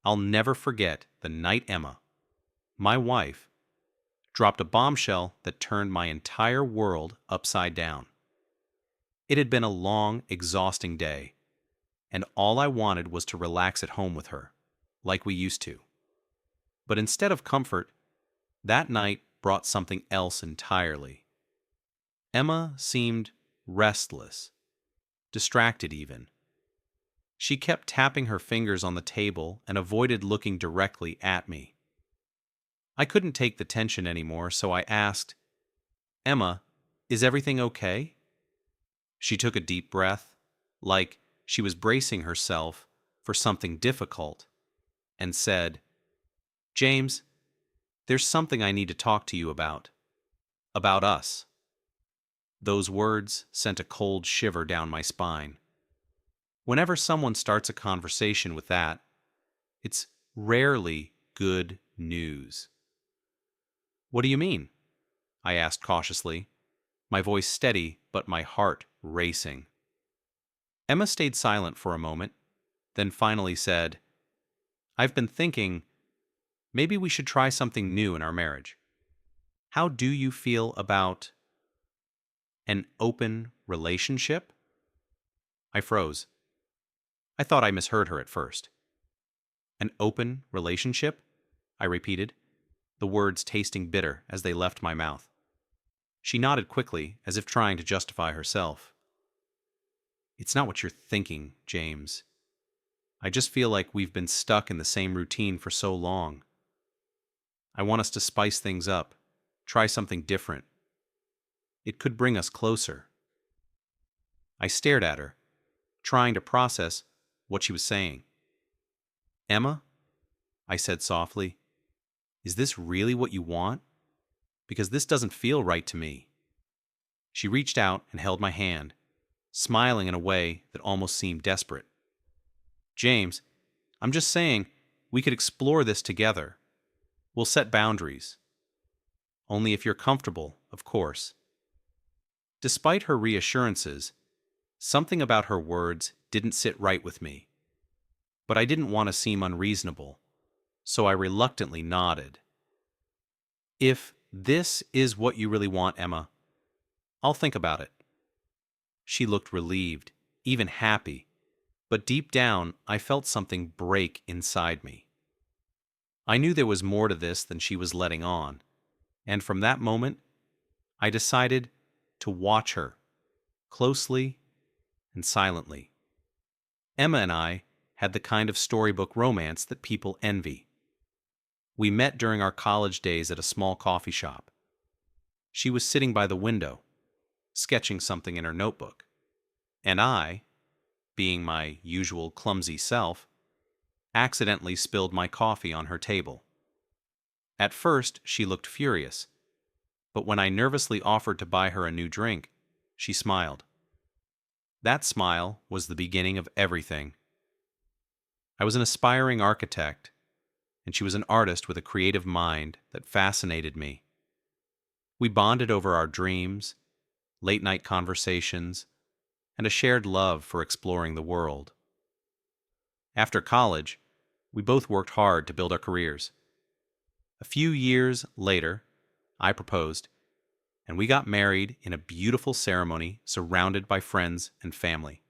I'll never forget the night Emma, my wife, dropped a bombshell that turned my entire world upside down. It had been a long, exhausting day, and all I wanted was to relax at home with her, like we used to. But instead of comfort, that night brought something else entirely. Emma seemed restless, distracted even. She kept tapping her fingers on the table and avoided looking directly at me. I couldn't take the tension anymore, so I asked, "Emma, is everything okay?" She took a deep breath, like she was bracing herself for something difficult, and said, "James, there's something I need to talk to you about. About us." Those words sent a cold shiver down my spine. Whenever someone starts a conversation with that, it's rarely good news. "What do you mean?" I asked cautiously, my voice steady but my heart racing. Emma stayed silent for a moment, then finally said, "I've been thinking maybe we should try something new in our marriage. How do you feel about an open relationship?" I froze. I thought I misheard her at first. "An open relationship?" I repeated, the words tasting bitter as they left my mouth. She nodded quickly, as if trying to justify herself. "It's not what you're thinking, James. I just feel like we've been stuck in the same routine for so long. I want us to spice things up, try something different. It could bring us closer." I stared at her, trying to process what she was saying. "Emma," I said softly, "is this really what you want? Because this doesn't feel right to me." She reached out and held my hand, smiling in a way that almost seemed desperate. "James, I'm just saying we could explore this together. We'll set boundaries. Only if you're comfortable, of course." Despite her reassurances, something about her words didn't sit right with me. But I didn't want to seem unreasonable, so I reluctantly nodded. "If this is what you really want, Emma, I'll think about it." She looked relieved, even happy, but deep down I felt something break inside me. I knew there was more to this than she was letting on, and from that moment, I decided to watch her, closely and silently. Emma and I had the kind of storybook romance that people envy. We met during our college days at a small coffee shop. She was sitting by the window, sketching something in her notebook, and I, being my usual clumsy self, accidentally spilled my coffee on her table. At first, she looked furious, but when I nervously offered to buy her a new drink, she smiled. That smile was the beginning of everything. I was an aspiring architect, and she was an artist with a creative mind that fascinated me. We bonded over our dreams, late-night conversations, and a shared love for exploring the world. After college, we both worked hard to build our careers. A few years later, I proposed, and we got married in a beautiful ceremony surrounded by friends and family.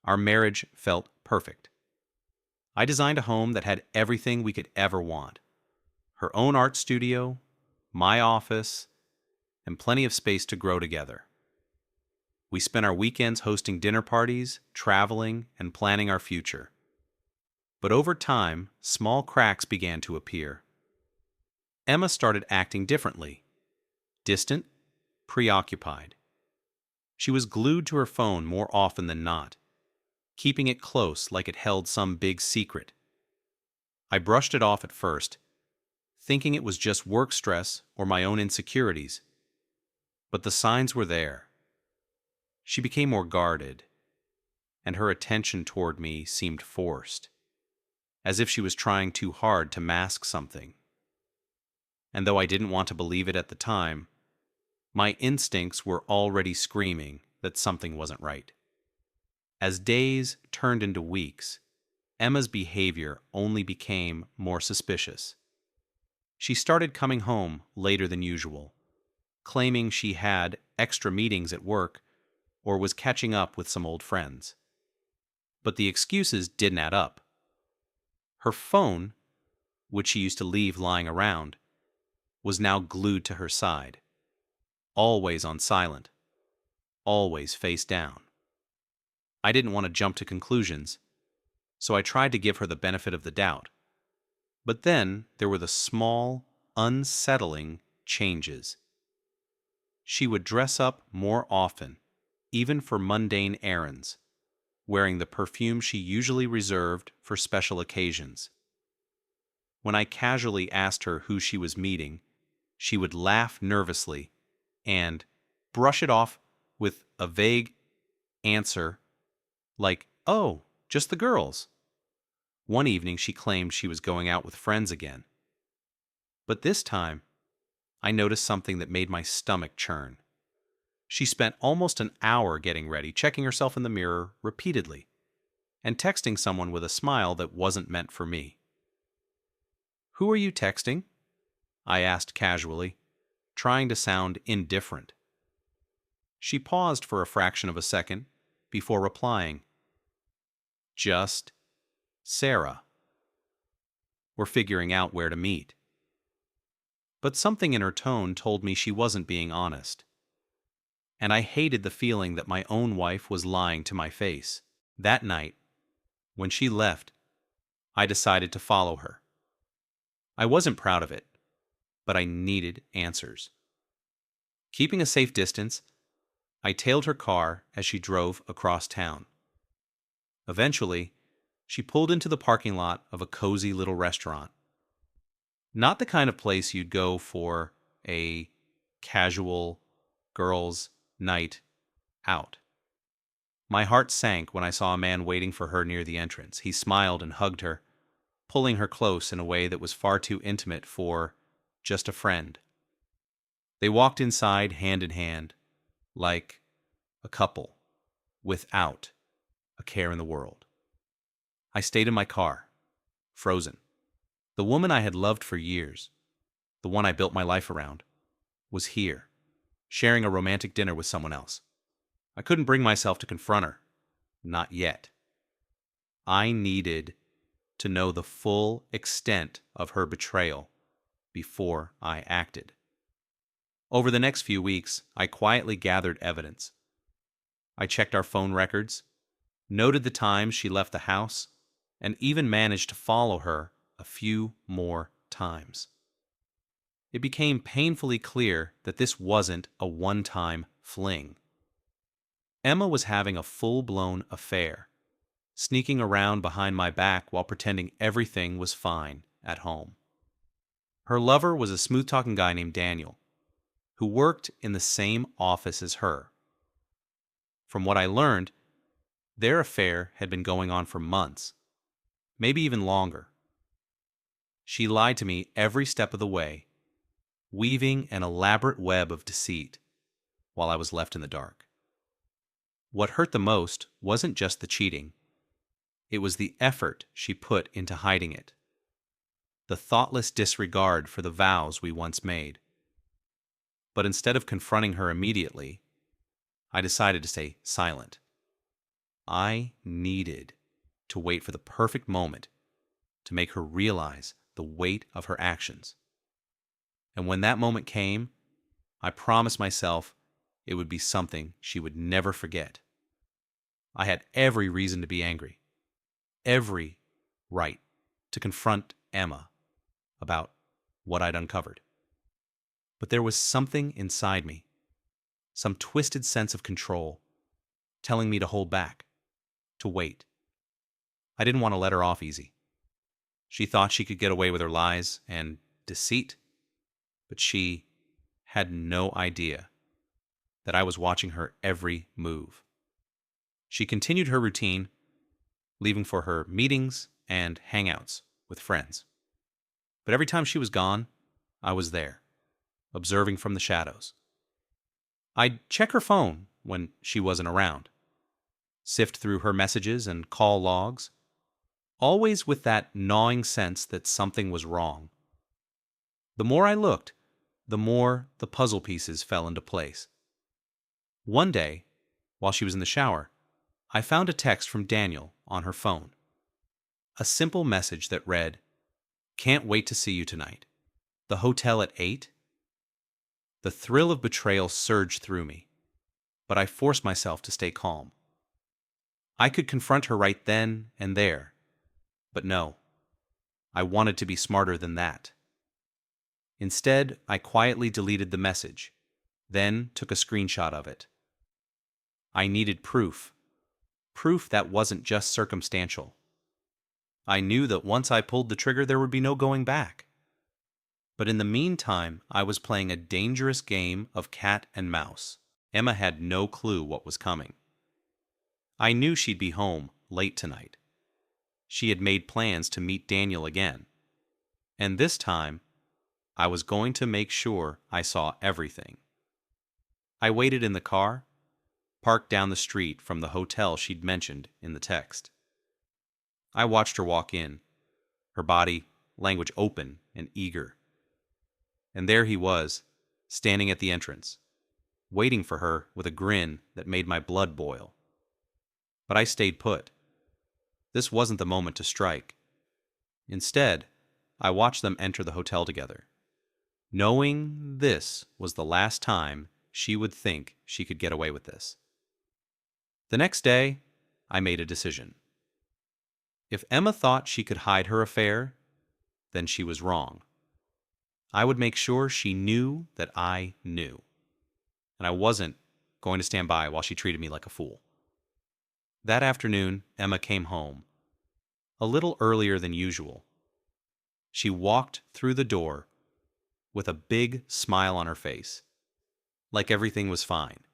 Our marriage felt perfect. I designed a home that had everything we could ever want: her own art studio, my office, and plenty of space to grow together. We spent our weekends hosting dinner parties, traveling, and planning our future. But over time, small cracks began to appear. Emma started acting differently, distant, preoccupied. She was glued to her phone more often than not, keeping it close like it held some big secret. I brushed it off at first, thinking it was just work stress or my own insecurities. But the signs were there. She became more guarded, and her attention toward me seemed forced, as if she was trying too hard to mask something. And though I didn't want to believe it at the time, my instincts were already screaming that something wasn't right. As days turned into weeks, Emma's behavior only became more suspicious. She started coming home later than usual, claiming she had extra meetings at work or was catching up with some old friends. But the excuses didn't add up. Her phone, which she used to leave lying around, was now glued to her side, always on silent, always face down. I didn't want to jump to conclusions, so I tried to give her the benefit of the doubt. But then there were the small, unsettling changes. She would dress up more often, even for mundane errands, wearing the perfume she usually reserved for special occasions. When I casually asked her who she was meeting, she would laugh nervously and brush it off with a vague answer like, "Oh, just the girls." One evening she claimed she was going out with friends again. But this time, I noticed something that made my stomach churn. She spent almost an hour getting ready, checking herself in the mirror repeatedly, and texting someone with a smile that wasn't meant for me. "Who are you texting?" I asked casually, trying to sound indifferent. She paused for a fraction of a second before replying, "Just Sarah. We're figuring out where to meet." But something in her tone told me she wasn't being honest. And I hated the feeling that my own wife was lying to my face. That night, when she left, I decided to follow her. I wasn't proud of it, but I needed answers. Keeping a safe distance, I tailed her car as she drove across town. Eventually, she pulled into the parking lot of a cozy little restaurant. Not the kind of place you'd go for a casual girls' night out. My heart sank when I saw a man waiting for her near the entrance. He smiled and hugged her, pulling her close in a way that was far too intimate for just a friend. They walked inside hand in hand, like a couple, without a care in the world. I stayed in my car, frozen. The woman I had loved for years, the one I built my life around, was here, sharing a romantic dinner with someone else. I couldn't bring myself to confront her. Not yet. I needed to know the full extent of her betrayal before I acted. Over the next few weeks, I quietly gathered evidence. I checked our phone records, noted the times she left the house, and even managed to follow her a few more times. It became painfully clear that this wasn't a one-time fling. Emma was having a full-blown affair, sneaking around behind my back while pretending everything was fine at home. Her lover was a smooth-talking guy named Daniel, who worked in the same office as her. From what I learned, their affair had been going on for months, maybe even longer. She lied to me every step of the way, weaving an elaborate web of deceit while I was left in the dark. What hurt the most wasn't just the cheating. It was the effort she put into hiding it, the thoughtless disregard for the vows we once made. But instead of confronting her immediately, I decided to stay silent. I needed to wait for the perfect moment to make her realize the weight of her actions. And when that moment came, I promised myself it would be something she would never forget. I had every reason to be angry, every right to confront Emma about what I'd uncovered. But there was something inside me, some twisted sense of control, telling me to hold back, to wait. I didn't want to let her off easy. She thought she could get away with her lies and deceit, but she had no idea that I was watching her every move. She continued her routine, leaving for her meetings and hangouts with friends. But every time she was gone, I was there, observing from the shadows. I'd check her phone when she wasn't around, sift through her messages and call logs, always with that gnawing sense that something was wrong. The more I looked, the more the puzzle pieces fell into place. One day, while she was in the shower, I found a text from Daniel on her phone. A simple message that read, "Can't wait to see you tonight. The hotel at 8?" The thrill of betrayal surged through me, but I forced myself to stay calm. I could confront her right then and there, but no, I wanted to be smarter than that. Instead, I quietly deleted the message, then took a screenshot of it. I needed proof that wasn't just circumstantial. I knew that once I pulled the trigger, there would be no going back. But in the meantime, I was playing a dangerous game of cat and mouse. Emma had no clue what was coming. I knew she'd be home late tonight. She had made plans to meet Daniel again. And this time, I was going to make sure I saw everything. I waited in the car, parked down the street from the hotel she'd mentioned in the text. I watched her walk in, her body language open and eager. And there he was, standing at the entrance, waiting for her with a grin that made my blood boil. But I stayed put. This wasn't the moment to strike. Instead, I watched them enter the hotel together, knowing this was the last time she would think she could get away with this. The next day, I made a decision. If Emma thought she could hide her affair, then she was wrong. I would make sure she knew that I knew. And I wasn't going to stand by while she treated me like a fool. That afternoon, Emma came home, a little earlier than usual. She walked through the door with a big smile on her face, like everything was fine.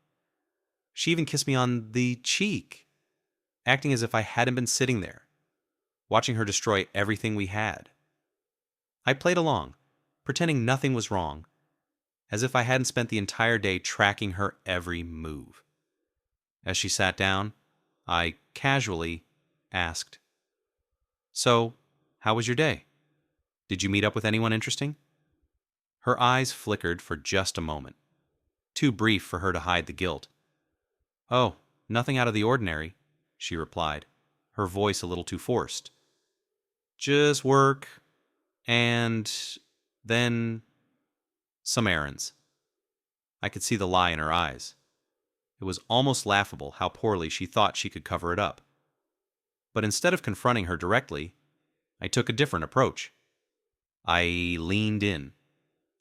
She even kissed me on the cheek, acting as if I hadn't been sitting there, watching her destroy everything we had. I played along, pretending nothing was wrong, as if I hadn't spent the entire day tracking her every move. As she sat down, I casually asked, "So, how was your day? Did you meet up with anyone interesting?" Her eyes flickered for just a moment, too brief for her to hide the guilt. "Oh, nothing out of the ordinary," she replied, her voice a little too forced. "Just work, and then some errands." I could see the lie in her eyes. It was almost laughable how poorly she thought she could cover it up. But instead of confronting her directly, I took a different approach. I leaned in,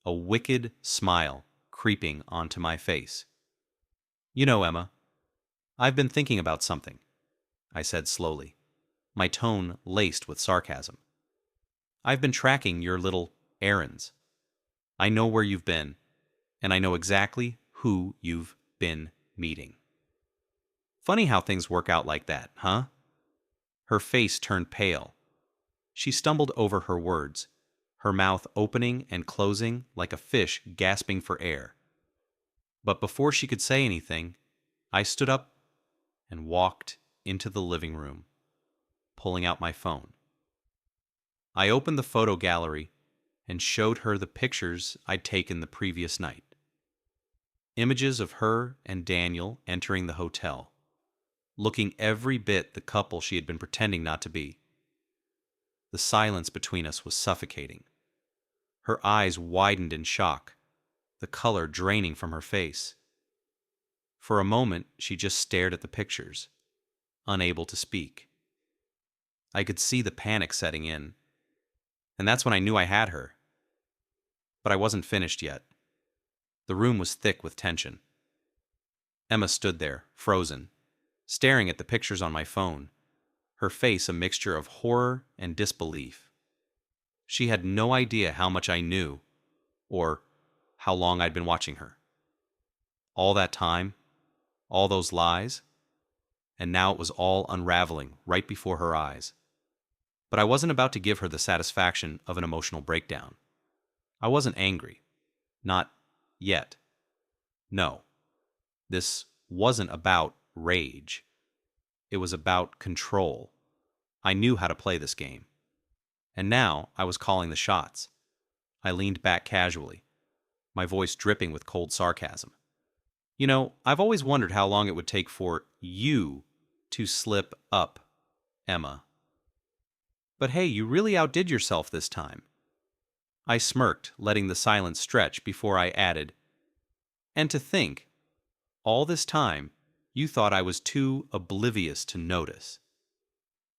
a wicked smile creeping onto my face. "You know, Emma, I've been thinking about something," I said slowly, my tone laced with sarcasm. "I've been tracking your little errands. I know where you've been, and I know exactly who you've been meeting." Funny how things work out like that, huh? Her face turned pale. She stumbled over her words, her mouth opening and closing like a fish gasping for air. But before she could say anything, I stood up and walked into the living room, pulling out my phone. I opened the photo gallery and showed her the pictures I'd taken the previous night. Images of her and Daniel entering the hotel, looking every bit the couple she had been pretending not to be. The silence between us was suffocating. Her eyes widened in shock, the color draining from her face. For a moment, she just stared at the pictures, unable to speak. I could see the panic setting in, and that's when I knew I had her. But I wasn't finished yet. The room was thick with tension. Emma stood there, frozen, staring at the pictures on my phone, her face a mixture of horror and disbelief. She had no idea how much I knew, or how long I'd been watching her. All that time, all those lies, and now it was all unraveling right before her eyes. But I wasn't about to give her the satisfaction of an emotional breakdown. I wasn't angry. Not yet. No. This wasn't about rage. It was about control. I knew how to play this game. And now I was calling the shots. I leaned back casually, my voice dripping with cold sarcasm. You know, I've always wondered how long it would take for you to slip up, Emma. But hey, you really outdid yourself this time. I smirked, letting the silence stretch before I added, and to think, all this time, you thought I was too oblivious to notice.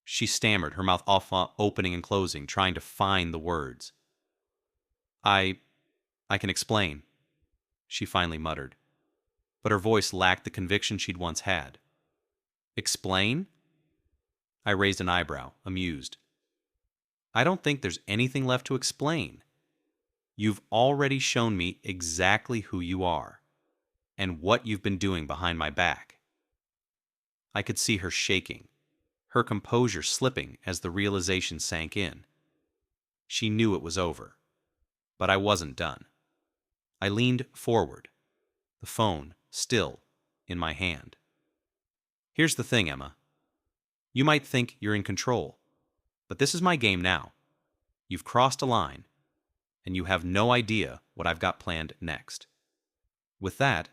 She stammered, her mouth opening and closing, trying to find the words. I can explain, she finally muttered, but her voice lacked the conviction she'd once had. Explain? I raised an eyebrow, amused. I don't think there's anything left to explain. You've already shown me exactly who you are, and what you've been doing behind my back. I could see her shaking, her composure slipping as the realization sank in. She knew it was over, but I wasn't done. I leaned forward, the phone still in my hand. Here's the thing, Emma. You might think you're in control, but this is my game now. You've crossed a line, and you have no idea what I've got planned next. With that,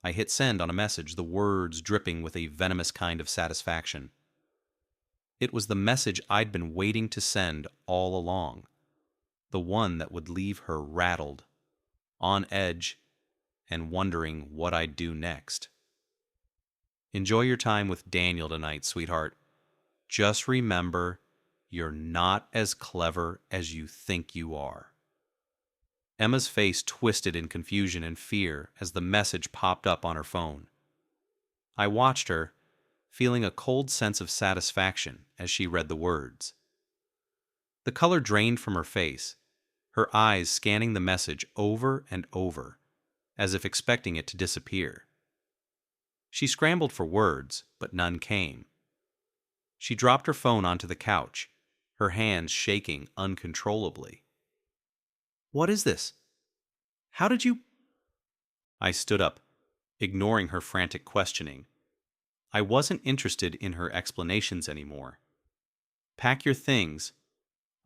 I hit send on a message, the words dripping with a venomous kind of satisfaction. It was the message I'd been waiting to send all along, the one that would leave her rattled, on edge, and wondering what I'd do next. Enjoy your time with Daniel tonight, sweetheart. Just remember, you're not as clever as you think you are. Emma's face twisted in confusion and fear as the message popped up on her phone. I watched her, feeling a cold sense of satisfaction as she read the words. The color drained from her face, her eyes scanning the message over and over, as if expecting it to disappear. She scrambled for words, but none came. She dropped her phone onto the couch, her hands shaking uncontrollably. What is this? How did you... I stood up, ignoring her frantic questioning. I wasn't interested in her explanations anymore. Pack your things,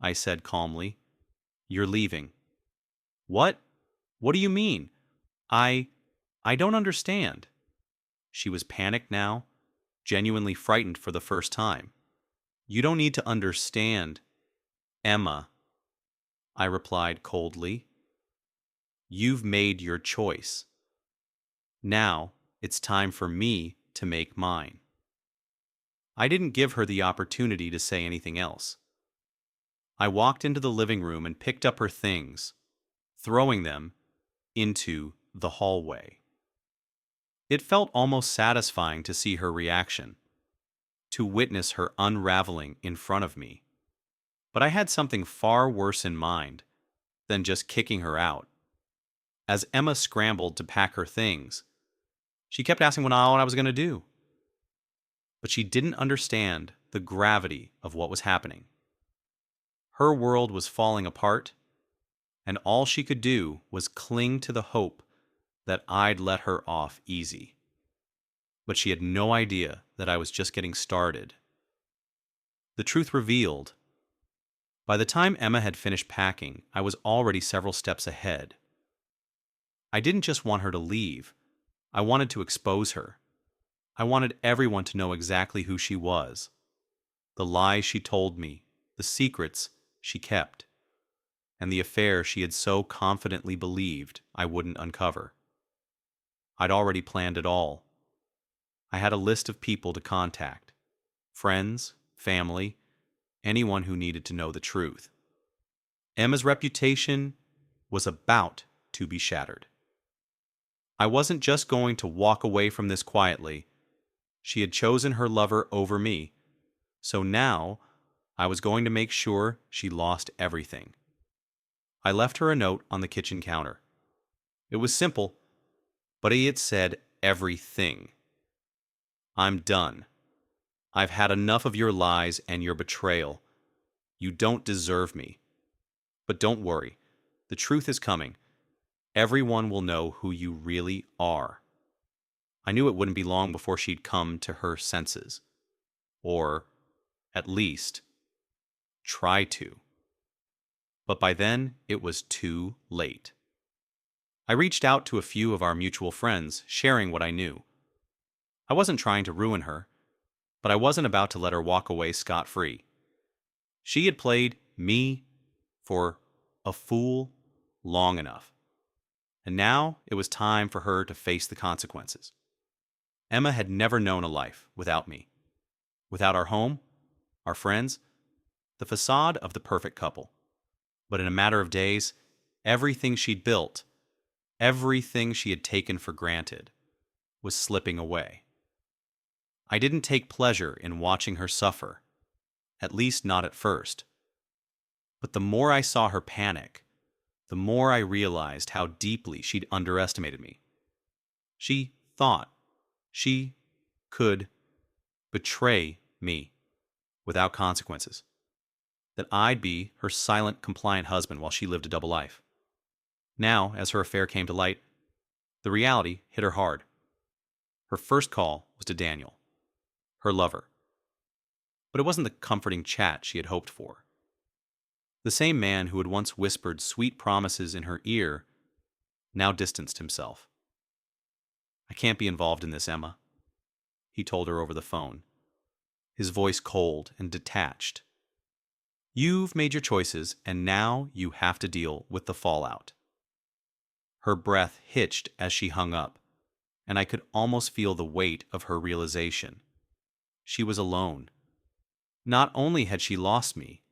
I said calmly. You're leaving. What? What do you mean? I don't understand. She was panicked now, genuinely frightened for the first time. You don't need to understand, Emma, I replied coldly. You've made your choice. Now it's time for me to make mine. I didn't give her the opportunity to say anything else. I walked into the living room and picked up her things, throwing them into the hallway. It felt almost satisfying to see her reaction, to witness her unraveling in front of me. But I had something far worse in mind than just kicking her out. As Emma scrambled to pack her things, she kept asking what I was going to do. But she didn't understand the gravity of what was happening. Her world was falling apart, and all she could do was cling to the hope that I'd let her off easy. But she had no idea that I was just getting started. The truth revealed. By the time Emma had finished packing, I was already several steps ahead. I didn't just want her to leave. I wanted to expose her. I wanted everyone to know exactly who she was. The lies she told me, the secrets she kept, and the affair she had so confidently believed I wouldn't uncover. I'd already planned it all. I had a list of people to contact. Friends, family, anyone who needed to know the truth. Emma's reputation was about to be shattered. I wasn't just going to walk away from this quietly. She had chosen her lover over me, so now I was going to make sure she lost everything. I left her a note on the kitchen counter. It was simple, but it said everything. I'm done. I've had enough of your lies and your betrayal. You don't deserve me. But don't worry, the truth is coming. Everyone will know who you really are. I knew it wouldn't be long before she'd come to her senses. Or At least, try to. But by then, it was too late. I reached out to a few of our mutual friends, sharing what I knew. I wasn't trying to ruin her, but I wasn't about to let her walk away scot-free. She had played me for a fool long enough, and now it was time for her to face the consequences. Emma had never known a life without me, without our home, our friends, the facade of the perfect couple. But in a matter of days, everything she'd built, everything she had taken for granted, was slipping away. I didn't take pleasure in watching her suffer, at least not at first. But the more I saw her panic, the more I realized how deeply she'd underestimated me. She thought she could betray me without consequences, that I'd be her silent, compliant husband while she lived a double life. Now, as her affair came to light, the reality hit her hard. Her first call was to Daniel, her lover. But it wasn't the comforting chat she had hoped for. The same man who had once whispered sweet promises in her ear now distanced himself. "I can't be involved in this, Emma," he told her over the phone, his voice cold and detached. "You've made your choices, and now you have to deal with the fallout." Her breath hitched as she hung up, and I could almost feel the weight of her realization. She was alone. Not only had she lost me,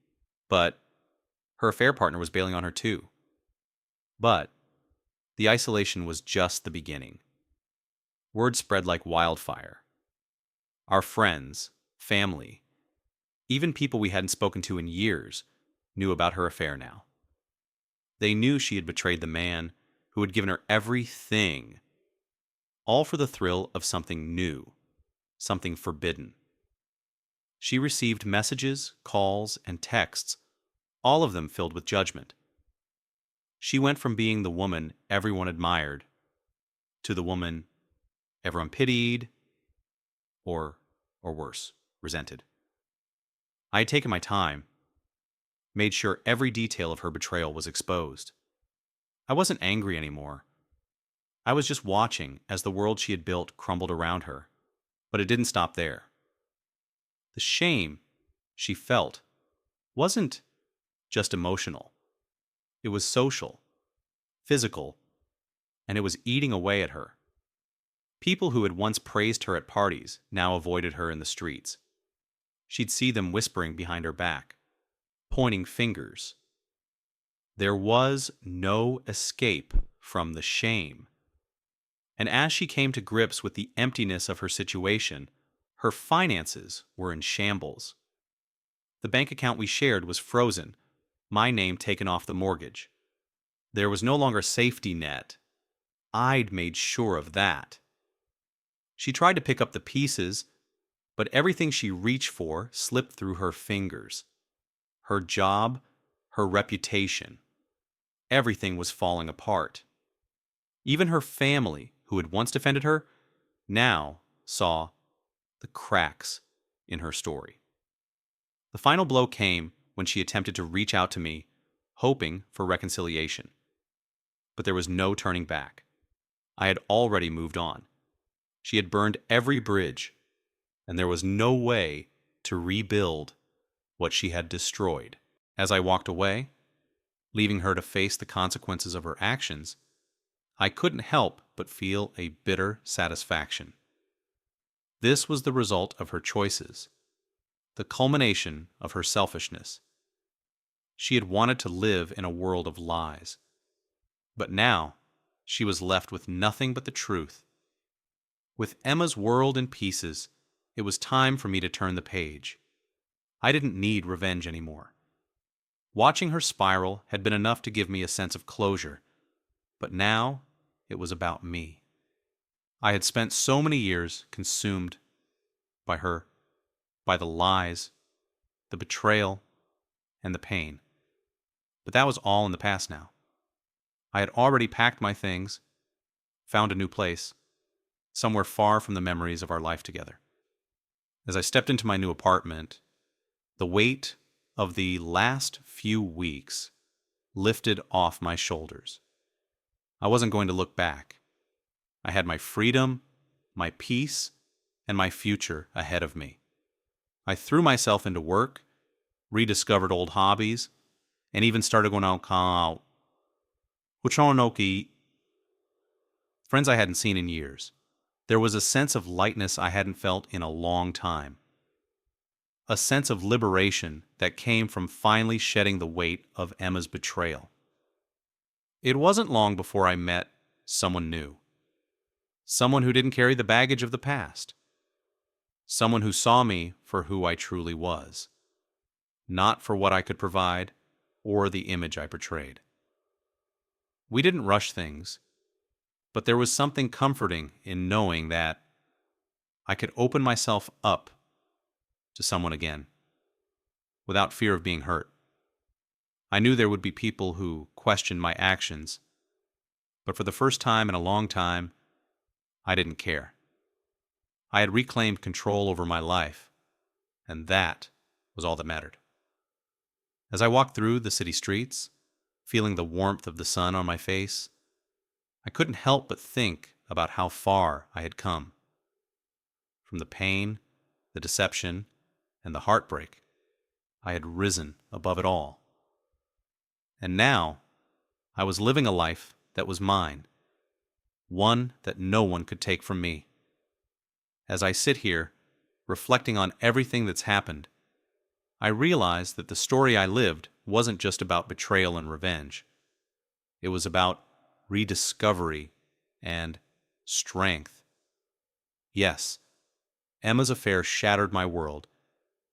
but her affair partner was bailing on her too. But the isolation was just the beginning. Word spread like wildfire. Our friends, family, even people we hadn't spoken to in years, knew about her affair now. They knew she had betrayed the man who had given her everything, all for the thrill of something new, something forbidden. She received messages, calls, and texts, all of them filled with judgment. She went from being the woman everyone admired to the woman everyone pitied, or worse, resented. I had taken my time, made sure every detail of her betrayal was exposed. I wasn't angry anymore. I was just watching as the world she had built crumbled around her. But it didn't stop there. The shame she felt wasn't just emotional. It was social, physical, and it was eating away at her. People who had once praised her at parties now avoided her in the streets. She'd see them whispering behind her back, pointing fingers. There was no escape from the shame. And as she came to grips with the emptiness of her situation, her finances were in shambles. The bank account we shared was frozen, my name taken off the mortgage. There was no longer a safety net. I'd made sure of that. She tried to pick up the pieces, but everything she reached for slipped through her fingers. Her job, her reputation, everything was falling apart. Even her family, who had once defended her, now saw the cracks in her story. The final blow came when she attempted to reach out to me, hoping for reconciliation. But there was no turning back. I had already moved on. She had burned every bridge, and there was no way to rebuild what she had destroyed. As I walked away, leaving her to face the consequences of her actions, I couldn't help but feel a bitter satisfaction. This was the result of her choices, the culmination of her selfishness. She had wanted to live in a world of lies, but now she was left with nothing but the truth. With Emma's world in pieces, it was time for me to turn the page. I didn't need revenge anymore. Watching her spiral had been enough to give me a sense of closure, but now it was about me. I had spent so many years consumed by her, by the lies, the betrayal, and the pain. But that was all in the past now. I had already packed my things, found a new place, somewhere far from the memories of our life together. As I stepped into my new apartment, The weight of the last few weeks lifted off my shoulders. I wasn't going to look back. I had my freedom, my peace, and my future ahead of me. I threw myself into work, rediscovered old hobbies, and even started going out. Friends I hadn't seen in years. There was a sense of lightness I hadn't felt in a long time. A sense of liberation that came from finally shedding the weight of Emma's betrayal. It wasn't long before I met someone new. Someone who didn't carry the baggage of the past. Someone who saw me for who I truly was, not for what I could provide or the image I portrayed. We didn't rush things, but there was something comforting in knowing that I could open myself up to someone again, without fear of being hurt. I knew there would be people who questioned my actions, but for the first time in a long time, I didn't care. I had reclaimed control over my life, and that was all that mattered. As I walked through the city streets, feeling the warmth of the sun on my face, I couldn't help but think about how far I had come. From the pain, the deception, and the heartbreak, I had risen above it all. And now, I was living a life that was mine, one that no one could take from me. As I sit here, reflecting on everything that's happened, I realize that the story I lived wasn't just about betrayal and revenge. It was about rediscovery and strength. Yes, Emma's affair shattered my world,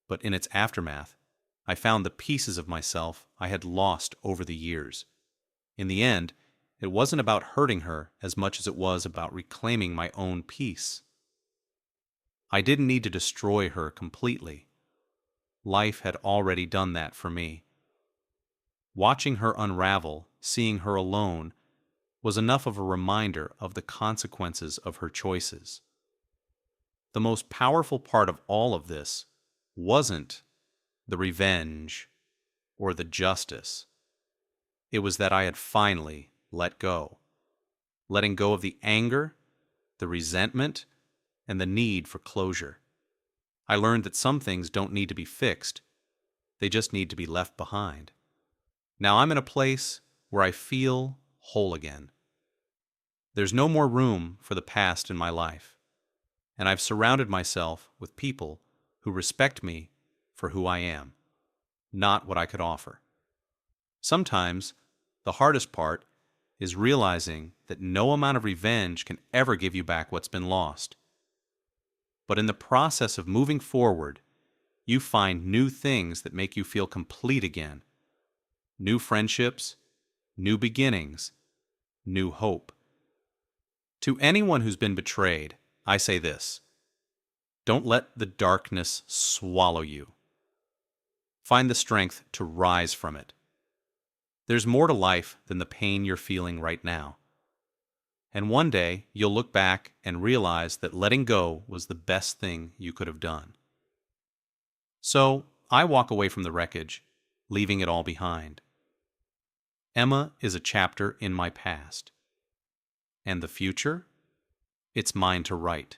but in its aftermath, I found the pieces of myself I had lost over the years. In the end, it wasn't about hurting her as much as it was about reclaiming my own peace. I didn't need to destroy her completely. Life had already done that for me. Watching her unravel, seeing her alone, was enough of a reminder of the consequences of her choices. The most powerful part of all of this wasn't the revenge or the justice. It was that I had finally let go. Letting go of the anger, the resentment, and the need for closure. I learned that some things don't need to be fixed. They just need to be left behind. Now I'm in a place where I feel whole again. There's no more room for the past in my life, and I've surrounded myself with people who respect me for who I am, not what I could offer. Sometimes, the hardest part is realizing that no amount of revenge can ever give you back what's been lost. But in the process of moving forward, you find new things that make you feel complete again. New friendships, new beginnings, new hope. To anyone who's been betrayed, I say this: don't let the darkness swallow you. Find the strength to rise from it. There's more to life than the pain you're feeling right now. And one day, you'll look back and realize that letting go was the best thing you could have done. So, I walk away from the wreckage, leaving it all behind. Emma is a chapter in my past. And the future? It's mine to write.